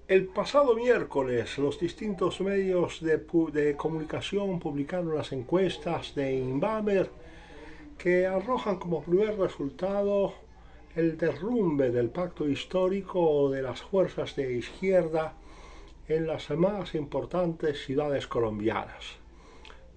El pasado miércoles los distintos medios de comunicación publicaron las encuestas de Inbamer que arrojan como primer resultado el derrumbe del pacto histórico de las fuerzas de izquierda en las más importantes ciudades colombianas.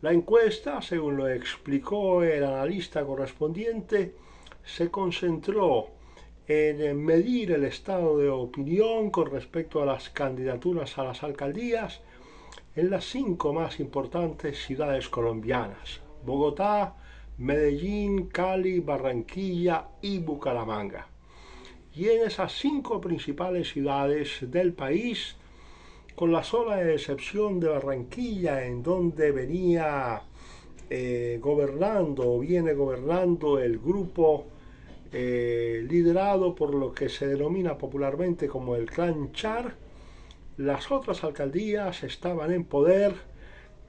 La encuesta, según lo explicó el analista correspondiente, se concentró en medir el estado de opinión con respecto a las candidaturas a las alcaldías en las 5 más importantes ciudades colombianas: Bogotá, Medellín, Cali, Barranquilla y Bucaramanga. Y en esas 5 principales ciudades del país, con la sola excepción de Barranquilla, en donde viene gobernando el grupo liderado por lo que se denomina popularmente como el Clan Char, las otras alcaldías estaban en poder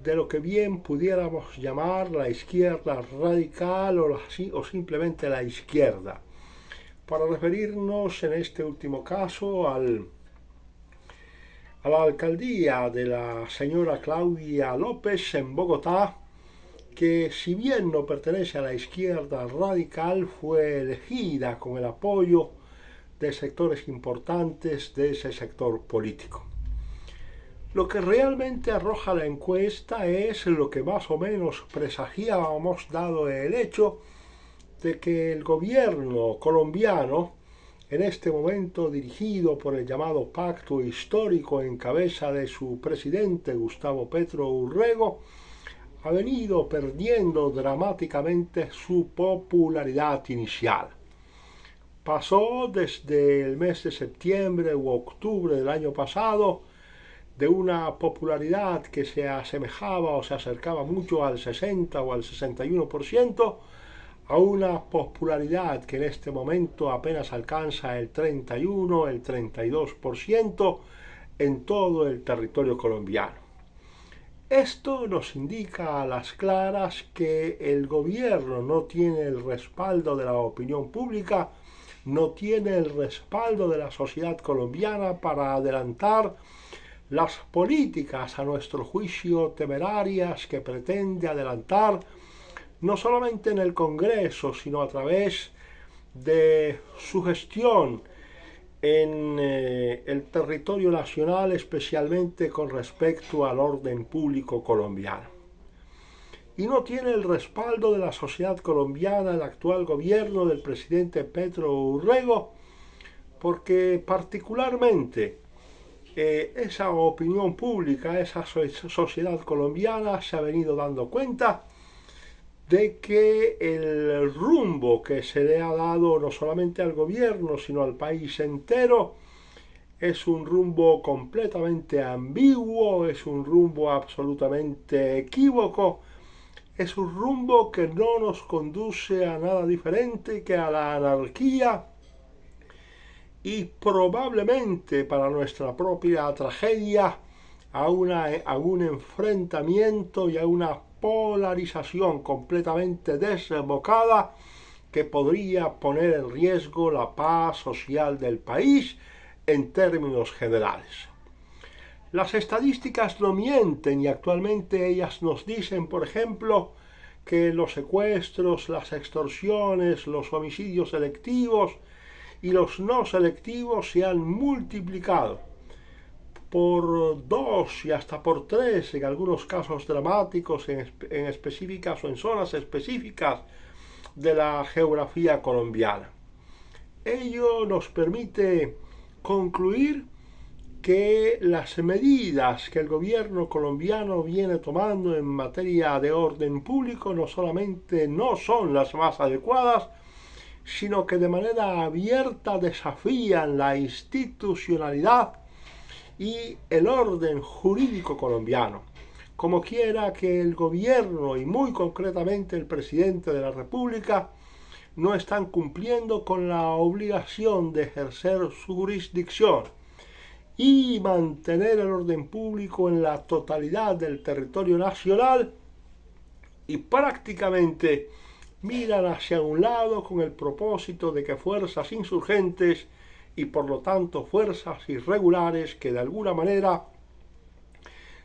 de lo que bien pudiéramos llamar la izquierda radical o simplemente la izquierda, para referirnos en este último caso a la alcaldía de la señora Claudia López en Bogotá, que si bien no pertenece a la izquierda radical, fue elegida con el apoyo de sectores importantes de ese sector político. Lo que realmente arroja la encuesta es lo que más o menos presagiábamos, dado el hecho de que el gobierno colombiano, en este momento dirigido por el llamado Pacto Histórico en cabeza de su presidente Gustavo Petro Urrego, ha venido perdiendo dramáticamente su popularidad inicial. Pasó desde el mes de septiembre u octubre del año pasado de una popularidad que se asemejaba o se acercaba mucho al 60 o al 61%, a una popularidad que en este momento apenas alcanza el 31, el 32% en todo el territorio colombiano. Esto nos indica a las claras que el gobierno no tiene el respaldo de la opinión pública, no tiene el respaldo de la sociedad colombiana para adelantar las políticas, a nuestro juicio temerarias, que pretende adelantar no solamente en el Congreso, sino a través de su gestión en el territorio nacional, especialmente con respecto al orden público colombiano. Y no tiene el respaldo de la sociedad colombiana el actual gobierno del presidente Petro Urrego, porque particularmente esa opinión pública, esa sociedad colombiana se ha venido dando cuenta de que el rumbo que se le ha dado no solamente al gobierno, sino al país entero, es un rumbo completamente ambiguo, es un rumbo absolutamente equívoco, es un rumbo que no nos conduce a nada diferente que a la anarquía y probablemente, para nuestra propia tragedia, a un enfrentamiento y a una polarización completamente desbocada que podría poner en riesgo la paz social del país en términos generales. Las estadísticas no mienten y actualmente ellas nos dicen, por ejemplo, que los secuestros, las extorsiones, los homicidios selectivos y los no selectivos se han multiplicado por 2 y hasta por 3 en algunos casos dramáticos en específicas o en zonas específicas de la geografía colombiana. Ello nos permite concluir que las medidas que el gobierno colombiano viene tomando en materia de orden público no solamente no son las más adecuadas, sino que de manera abierta desafían la institucionalidad y el orden jurídico colombiano. Como quiera que el gobierno y muy concretamente el presidente de la República no están cumpliendo con la obligación de ejercer su jurisdicción y mantener el orden público en la totalidad del territorio nacional, y prácticamente miran hacia un lado con el propósito de que fuerzas insurgentes y por lo tanto fuerzas irregulares que de alguna manera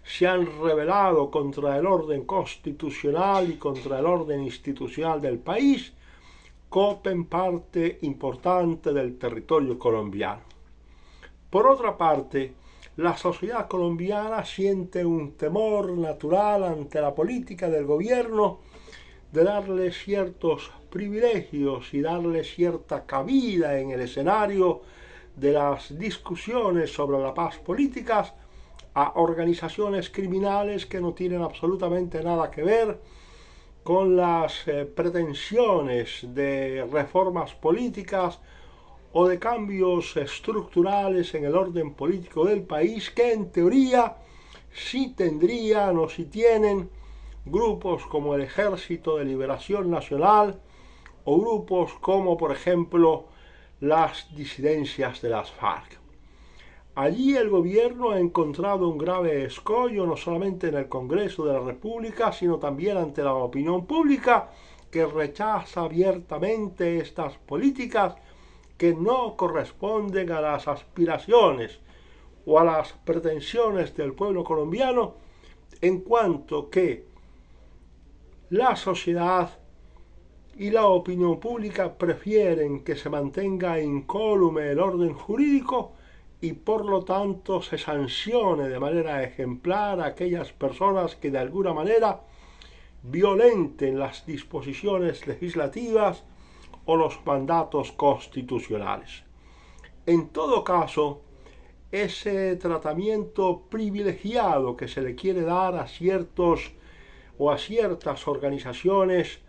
se han rebelado contra el orden constitucional y contra el orden institucional del país, copen parte importante del territorio colombiano. Por otra parte, la sociedad colombiana siente un temor natural ante la política del gobierno de darle ciertos privilegios y darle cierta cabida en el escenario de las discusiones sobre la paz políticas a organizaciones criminales que no tienen absolutamente nada que ver con las pretensiones de reformas políticas o de cambios estructurales en el orden político del país que en teoría sí tendrían o sí tienen grupos como el Ejército de Liberación Nacional o grupos como por ejemplo las disidencias de las FARC. Allí el gobierno ha encontrado un grave escollo no solamente en el Congreso de la República, sino también ante la opinión pública que rechaza abiertamente estas políticas que no corresponden a las aspiraciones o a las pretensiones del pueblo colombiano, en cuanto que la sociedad y la opinión pública prefieren que se mantenga incólume el orden jurídico y por lo tanto se sancione de manera ejemplar a aquellas personas que de alguna manera violenten las disposiciones legislativas o los mandatos constitucionales. En todo caso, ese tratamiento privilegiado que se le quiere dar a ciertos o a ciertas organizaciones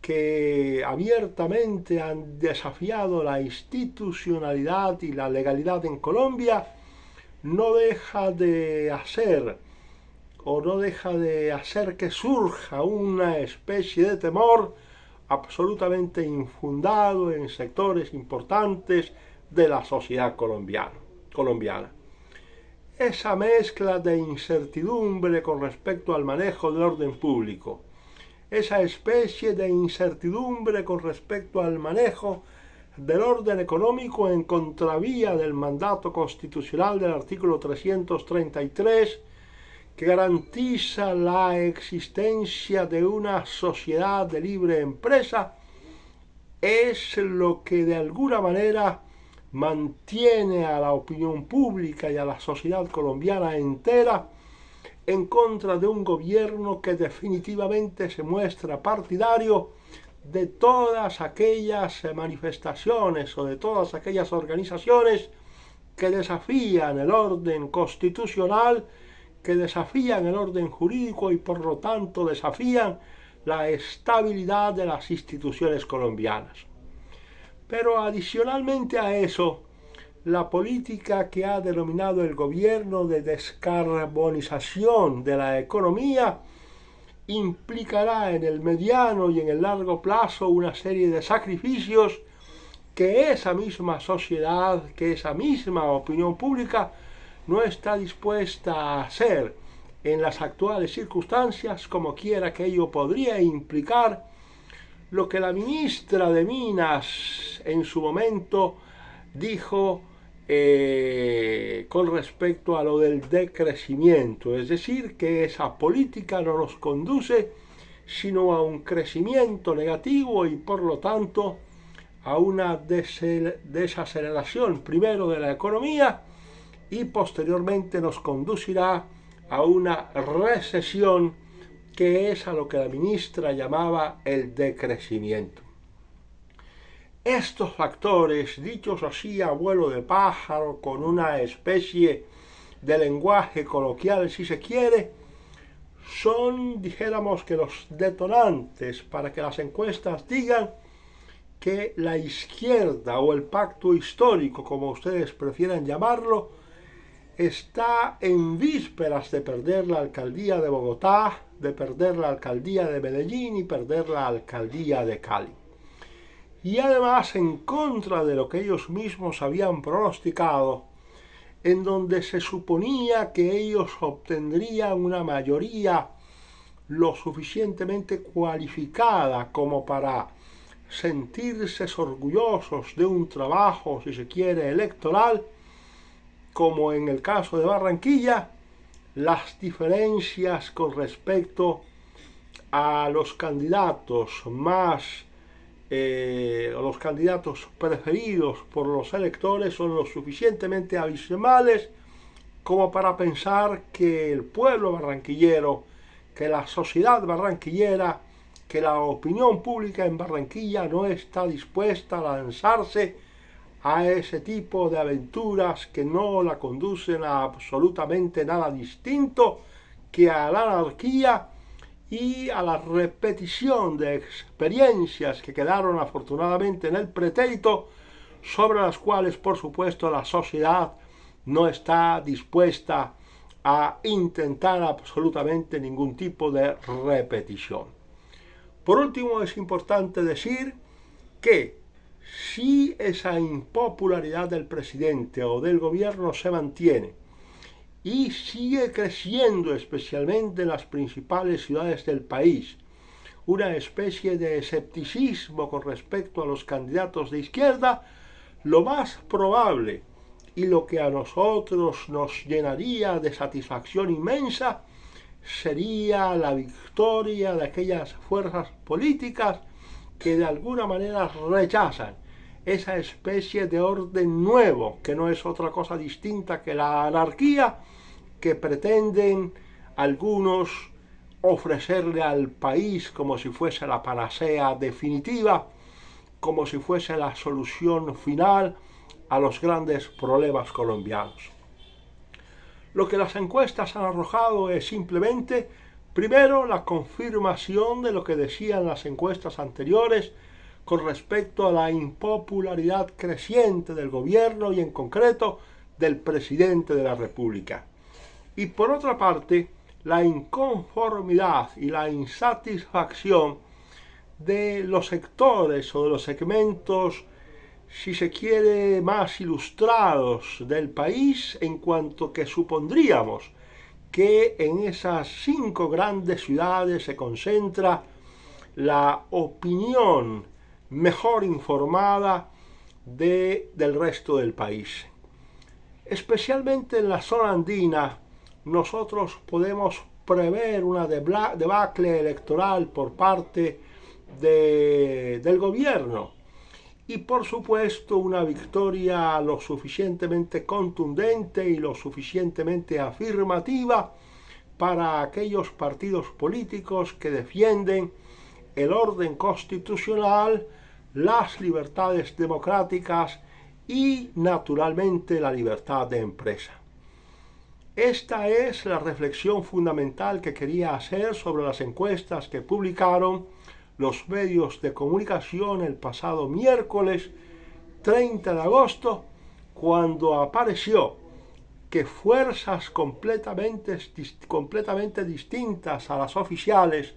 que abiertamente han desafiado la institucionalidad y la legalidad en Colombia, no deja de hacer que surja una especie de temor absolutamente infundado en sectores importantes de la sociedad colombiana. Esa mezcla de incertidumbre con respecto al manejo del orden público, esa especie de incertidumbre con respecto al manejo del orden económico en contravía del mandato constitucional del artículo 333, que garantiza la existencia de una sociedad de libre empresa, es lo que de alguna manera mantiene a la opinión pública y a la sociedad colombiana entera en contra de un gobierno que definitivamente se muestra partidario de todas aquellas manifestaciones o de todas aquellas organizaciones que desafían el orden constitucional, que desafían el orden jurídico y por lo tanto desafían la estabilidad de las instituciones colombianas. Pero adicionalmente a eso, la política que ha denominado el gobierno de descarbonización de la economía implicará en el mediano y en el largo plazo una serie de sacrificios que esa misma sociedad, que esa misma opinión pública no está dispuesta a hacer en las actuales circunstancias, como quiera que ello podría implicar lo que la ministra de Minas en su momento dijo con respecto a lo del decrecimiento, es decir, que esa política no nos conduce sino a un crecimiento negativo y por lo tanto a una desaceleración primero de la economía y posteriormente nos conducirá a una recesión, que es a lo que la ministra llamaba el decrecimiento. Estos factores, dichos así a vuelo de pájaro, con una especie de lenguaje coloquial si se quiere, son, dijéramos, que los detonantes para que las encuestas digan que la izquierda o el pacto histórico, como ustedes prefieran llamarlo, está en vísperas de perder la alcaldía de Bogotá, de perder la alcaldía de Medellín y perder la alcaldía de Cali. Y además en contra de lo que ellos mismos habían pronosticado, en donde se suponía que ellos obtendrían una mayoría lo suficientemente cualificada como para sentirse orgullosos de un trabajo, si se quiere, electoral, como en el caso de Barranquilla, las diferencias con respecto a los candidatos los candidatos preferidos por los electores son lo suficientemente abismales como para pensar que el pueblo barranquillero, que la sociedad barranquillera, que la opinión pública en Barranquilla no está dispuesta a lanzarse a ese tipo de aventuras que no la conducen a absolutamente nada distinto que a la anarquía y a la repetición de experiencias que quedaron afortunadamente en el pretérito, sobre las cuales por supuesto la sociedad no está dispuesta a intentar absolutamente ningún tipo de repetición. Por último, es importante decir que si esa impopularidad del presidente o del gobierno se mantiene y sigue creciendo, especialmente en las principales ciudades del país, una especie de escepticismo con respecto a los candidatos de izquierda, lo más probable y lo que a nosotros nos llenaría de satisfacción inmensa sería la victoria de aquellas fuerzas políticas que de alguna manera rechazan esa especie de orden nuevo, que no es otra cosa distinta que la anarquía, que pretenden algunos ofrecerle al país como si fuese la panacea definitiva, como si fuese la solución final a los grandes problemas colombianos. Lo que las encuestas han arrojado es simplemente, primero, la confirmación de lo que decían las encuestas anteriores con respecto a la impopularidad creciente del gobierno y en concreto del presidente de la República. Y por otra parte, la inconformidad y la insatisfacción de los sectores o de los segmentos, si se quiere, más ilustrados del país, en cuanto que supondríamos que en esas 5 grandes ciudades se concentra la opinión mejor informada del resto del país. Especialmente en la zona andina, nosotros podemos prever una debacle electoral por parte del gobierno y por supuesto una victoria lo suficientemente contundente y lo suficientemente afirmativa para aquellos partidos políticos que defienden el orden constitucional, las libertades democráticas y naturalmente la libertad de empresa. Esta es la reflexión fundamental que quería hacer sobre las encuestas que publicaron los medios de comunicación el pasado miércoles 30 de agosto, cuando apareció que fuerzas completamente distintas a las oficiales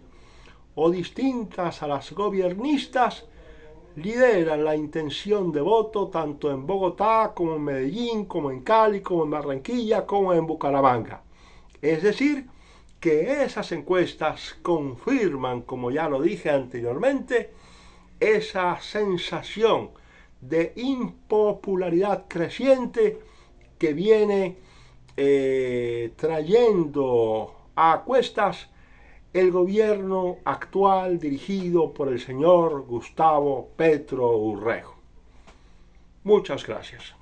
o distintas a las gobiernistas lideran la intención de voto tanto en Bogotá como en Medellín, como en Cali, como en Barranquilla, como en Bucaramanga. Es decir, que esas encuestas confirman, como ya lo dije anteriormente, esa sensación de impopularidad creciente que viene trayendo a cuestas el gobierno actual dirigido por el señor Gustavo Petro Urrego. Muchas gracias.